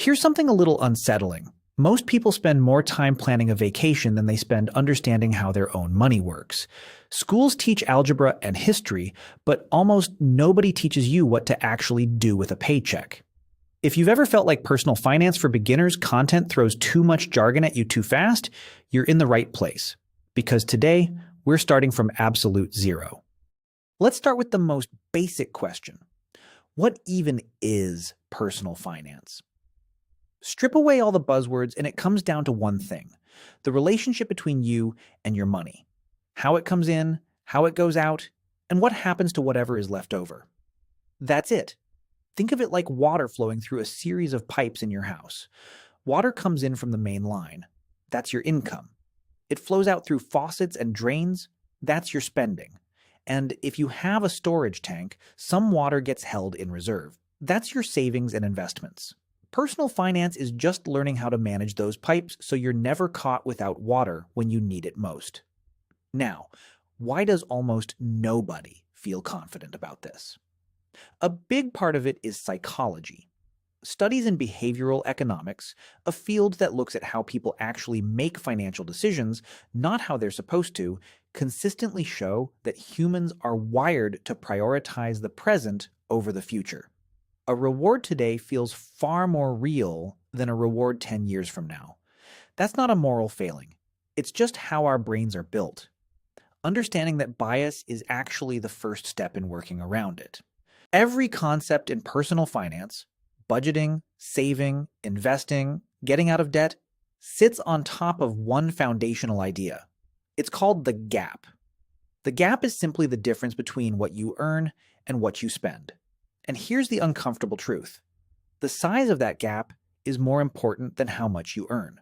Here's something a little unsettling. Most people spend more time planning a vacation than they spend understanding how their own money works. Schools teach algebra and history, but almost nobody teaches you what to actually do with a paycheck. If you've ever felt like personal finance for beginners content throws too much jargon at you too fast, you're in the right place. Because today, we're starting from absolute zero. Let's start with the most basic question. What even is personal finance? Strip away all the buzzwords and it comes down to one thing: the relationship between you and your money. How it comes in, how it goes out, and what happens to whatever is left over. That's it. Think of it like water flowing through a series of pipes in your house. Water comes in from the main line. That's your income. It flows out through faucets and drains. That's your spending. And if you have a storage tank, some water gets held in reserve. That's your savings and investments. Personal finance is just learning how to manage those pipes so you're never caught without water when you need it most. Now, why does almost nobody feel confident about this? A big part of it is psychology. Studies in behavioral economics, a field that looks at how people actually make financial decisions, not how they're supposed to, consistently show that humans are wired to prioritize the present over the future. A reward today feels far more real than a reward 10 years from now. That's not a moral failing. It's just how our brains are built. Understanding that bias is actually the first step in working around it. Every concept in personal finance, budgeting, saving, investing, getting out of debt, sits on top of one foundational idea. It's called the gap. The gap is simply the difference between what you earn and what you spend. And here's the uncomfortable truth. The size of that gap is more important than how much you earn.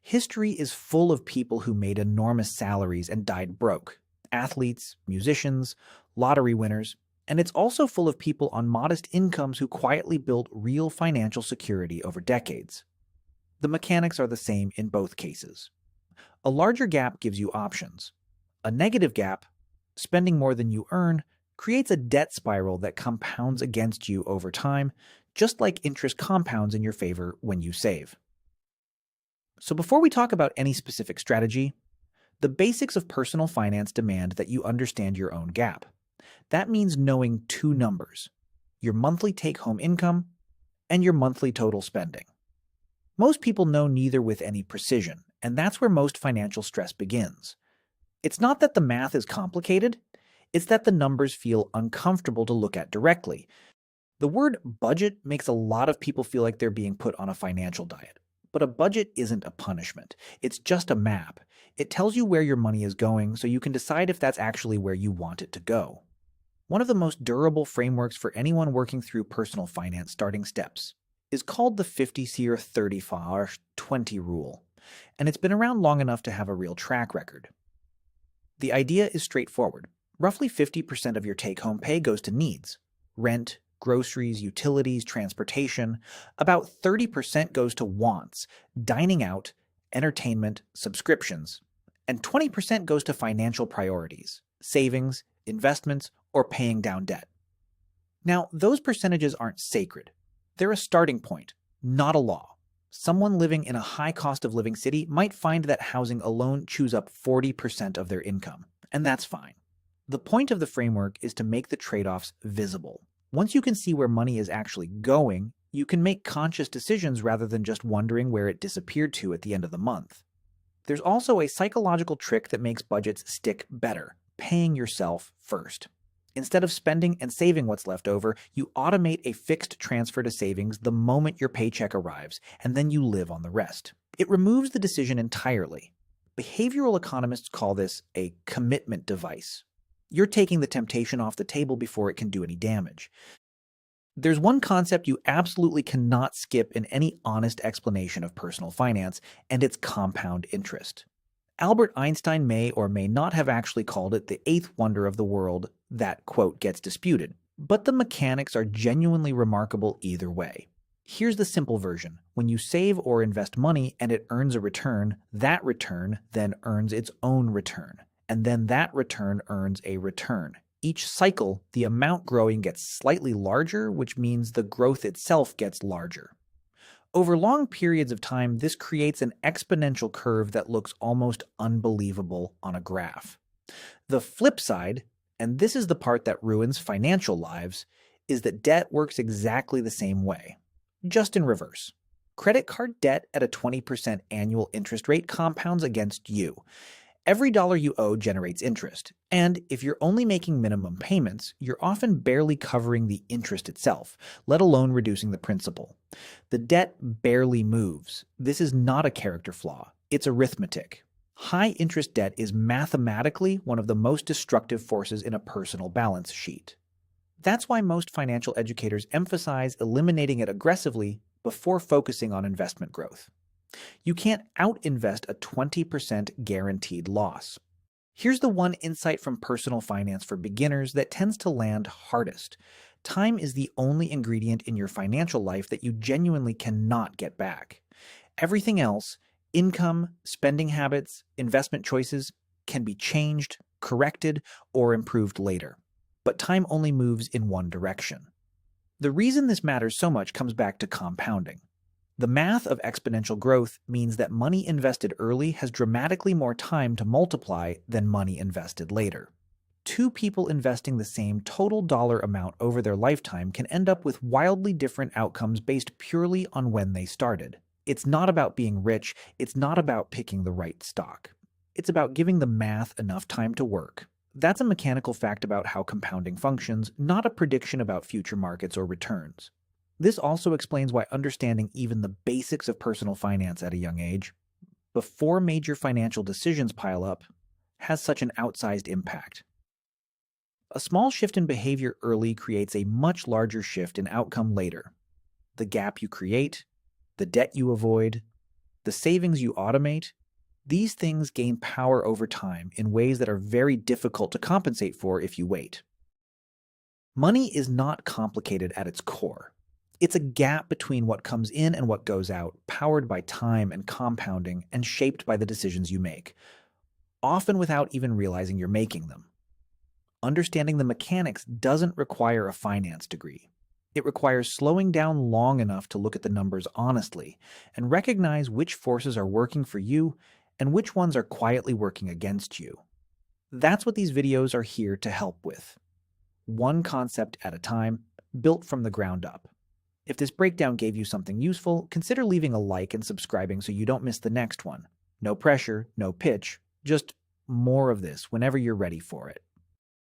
History is full of people who made enormous salaries and died broke. Athletes, musicians, lottery winners, and it's also full of people on modest incomes who quietly built real financial security over decades. The mechanics are the same in both cases. A larger gap gives you options. A negative gap, spending more than you earn, creates a debt spiral that compounds against you over time, just like interest compounds in your favor when you save. So before we talk about any specific strategy, the basics of personal finance demand that you understand your own gap. That means knowing two numbers: your monthly take-home income and your monthly total spending. Most people know neither with any precision, and that's where most financial stress begins. It's not that the math is complicated, it's that the numbers feel uncomfortable to look at directly. The word budget makes a lot of people feel like they're being put on a financial diet. But a budget isn't a punishment. It's just a map. It tells you where your money is going so you can decide if that's actually where you want it to go. One of the most durable frameworks for anyone working through personal finance starting steps is called the 50-30-20 rule, and it's been around long enough to have a real track record. The idea is straightforward. Roughly 50% of your take-home pay goes to needs: rent, groceries, utilities, transportation. About 30% goes to wants: dining out, entertainment, subscriptions. And 20% goes to financial priorities: savings, investments, or paying down debt. Now, those percentages aren't sacred. They're a starting point, not a law. Someone living in a high cost of living city might find that housing alone chews up 40% of their income, and that's fine. The point of the framework is to make the trade-offs visible. Once you can see where money is actually going, you can make conscious decisions rather than just wondering where it disappeared to at the end of the month. There's also a psychological trick that makes budgets stick better: paying yourself first. Instead of spending and saving what's left over, you automate a fixed transfer to savings the moment your paycheck arrives, and then you live on the rest. It removes the decision entirely. Behavioral economists call this a commitment device. You're taking the temptation off the table before it can do any damage. There's one concept you absolutely cannot skip in any honest explanation of personal finance, and it's compound interest. Albert Einstein may or may not have actually called it the eighth wonder of the world. That quote gets disputed, but the mechanics are genuinely remarkable either way. Here's the simple version. When you save or invest money and it earns a return, that return then earns its own return. And then that return earns a return. Each cycle, the amount growing gets slightly larger, which means the growth itself gets larger. Over long periods of time, this creates an exponential curve that looks almost unbelievable on a graph. The flip side, and this is the part that ruins financial lives, is that debt works exactly the same way, just in reverse. Credit card debt at a 20% annual interest rate compounds against you. Every dollar you owe generates interest, and if you're only making minimum payments, you're often barely covering the interest itself, let alone reducing the principal. The debt barely moves. This is not a character flaw, it's arithmetic. High interest debt is mathematically one of the most destructive forces in a personal balance sheet. That's why most financial educators emphasize eliminating it aggressively before focusing on investment growth. You can't out-invest a 20% guaranteed loss. Here's the one insight from personal finance for beginners that tends to land hardest. Time is the only ingredient in your financial life that you genuinely cannot get back. Everything else, income, spending habits, investment choices, can be changed, corrected, or improved later. But time only moves in one direction. The reason this matters so much comes back to compounding. The math of exponential growth means that money invested early has dramatically more time to multiply than money invested later. Two people investing the same total dollar amount over their lifetime can end up with wildly different outcomes based purely on when they started. It's not about being rich, it's not about picking the right stock. It's about giving the math enough time to work. That's a mechanical fact about how compounding functions, not a prediction about future markets or returns. This also explains why understanding even the basics of personal finance at a young age, before major financial decisions pile up, has such an outsized impact. A small shift in behavior early creates a much larger shift in outcome later. The gap you create, the debt you avoid, the savings you automate, these things gain power over time in ways that are very difficult to compensate for if you wait. Money is not complicated at its core. It's a gap between what comes in and what goes out, powered by time and compounding and shaped by the decisions you make, often without even realizing you're making them. Understanding the mechanics doesn't require a finance degree. It requires slowing down long enough to look at the numbers honestly and recognize which forces are working for you and which ones are quietly working against you. That's what these videos are here to help with. One concept at a time, built from the ground up. If this breakdown gave you something useful, consider leaving a like and subscribing so you don't miss the next one. No pressure, no pitch, just more of this whenever you're ready for it.